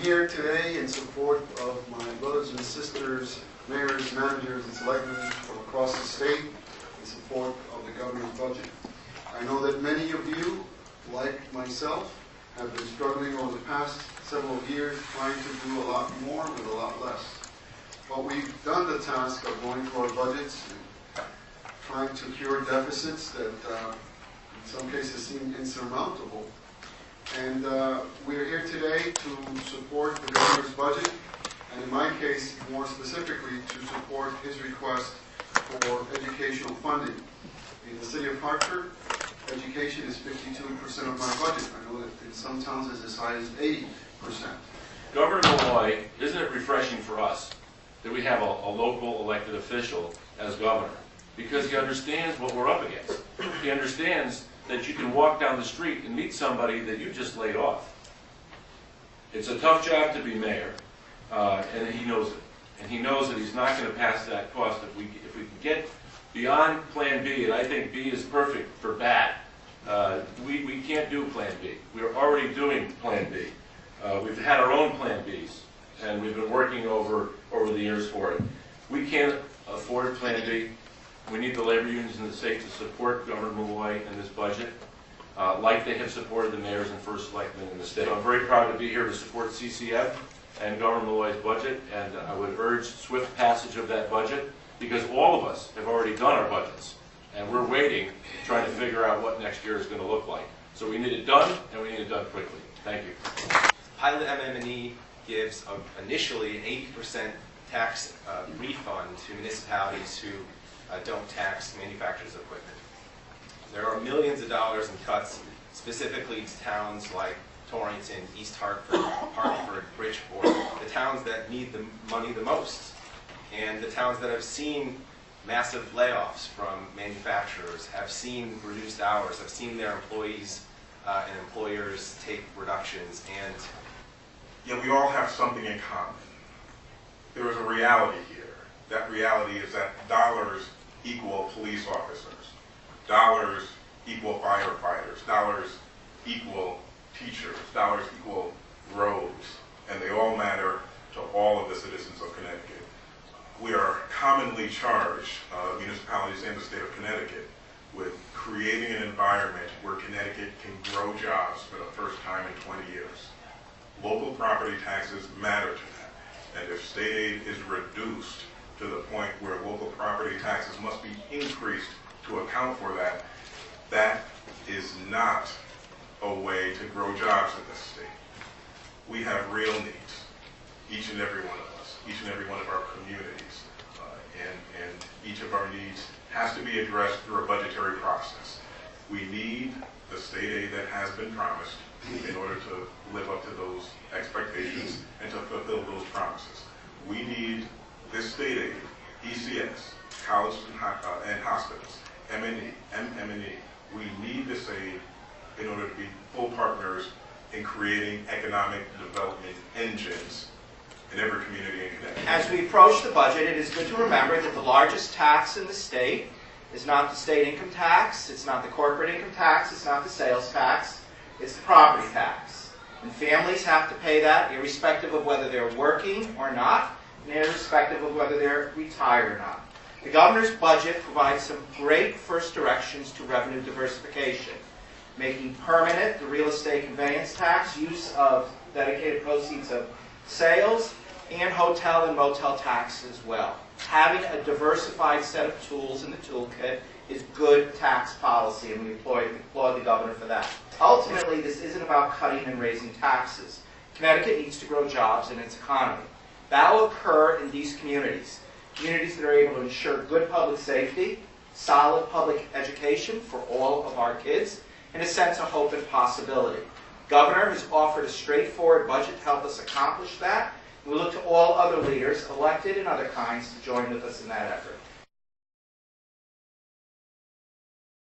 here today in support of my brothers and sisters, mayors, managers, and selectmen from across the state in support of the governor's budget. I know that many of you, like myself, have been struggling over the past several years trying to do a lot more with a lot less. But we've done the task of going through our budgets and trying to cure deficits that in some cases seem insurmountable. And we're here today to support the governor's budget, and in my case, more specifically, to support his request for educational funding. In the city of Hartford, education is 52% of my budget. I know that in some towns it's as high as 80%. Governor Malloy, isn't it refreshing for us that we have a local elected official as governor? Because he understands what we're up against. He understands that you can walk down the street and meet somebody that you just laid off. It's a tough job to be mayor, and he knows it. And he knows that he's not going to pass that cost if we can get beyond Plan B, and I think B is perfect for bad. We can't do Plan B. We're already doing Plan B. We've had our own Plan Bs, and we've been working over the years for it. We can't afford Plan B. We need the labor unions in the state to support Governor Malloy in this budget, like they have supported the mayors and first selectmen in the state. So I'm very proud to be here to support CCM and Governor Malloy's budget, and I would urge swift passage of that budget, because all of us have already done our budgets, and we're waiting, trying to figure out what next year is going to look like. So we need it done, and we need it done quickly. Thank you. Pilot MM&E gives initially an 80% tax refund to municipalities who don't tax manufacturers of equipment. There are millions of dollars in cuts specifically to towns like Torrington, East Hartford, Bridgeport, the towns that need the money the most, and the towns that have seen massive layoffs from manufacturers, have seen reduced hours, have seen their employees and employers take reductions. And yet we all have something in common. There is a reality here. That reality is that dollars equal police officers, dollars equal firefighters, dollars equal teachers, dollars equal roads, and they all matter to all of the citizens of Connecticut. We are commonly charged, municipalities and the state of Connecticut, with creating an environment where Connecticut can grow jobs for the first time in 20 years. Local property taxes matter to that, and if state aid is reduced to the point where local property taxes must be increased to account for that, that is not a way to grow jobs in this state. We have real needs, each and every one of us, each and every one of our communities, and each of our needs has to be addressed through a budgetary process. We need the state aid that has been promised in order to live up to those expectations and to fulfill those promises. We need this state aid, ECS, colleges and hospitals, MM&E. We need this aid in order to be full partners in creating economic development engines in every community in Connecticut. As we approach the budget, it is good to remember that the largest tax in the state is not the state income tax, it's not the corporate income tax, it's not the sales tax, it's the property tax. And families have to pay that irrespective of whether they're working or not, and irrespective of whether they're retired or not. The governor's budget provides some great first directions to revenue diversification, making permanent the real estate conveyance tax, use of dedicated proceeds of sales, and hotel and motel tax as well. Having a diversified set of tools in the toolkit is good tax policy, and we applaud the governor for that. Ultimately, this isn't about cutting and raising taxes. Connecticut needs to grow jobs in its economy. That will occur in these communities, communities that are able to ensure good public safety, solid public education for all of our kids, and a sense of hope and possibility. Governor has offered a straightforward budget to help us accomplish that. We look to all other leaders, elected and other kinds, to join with us in that effort.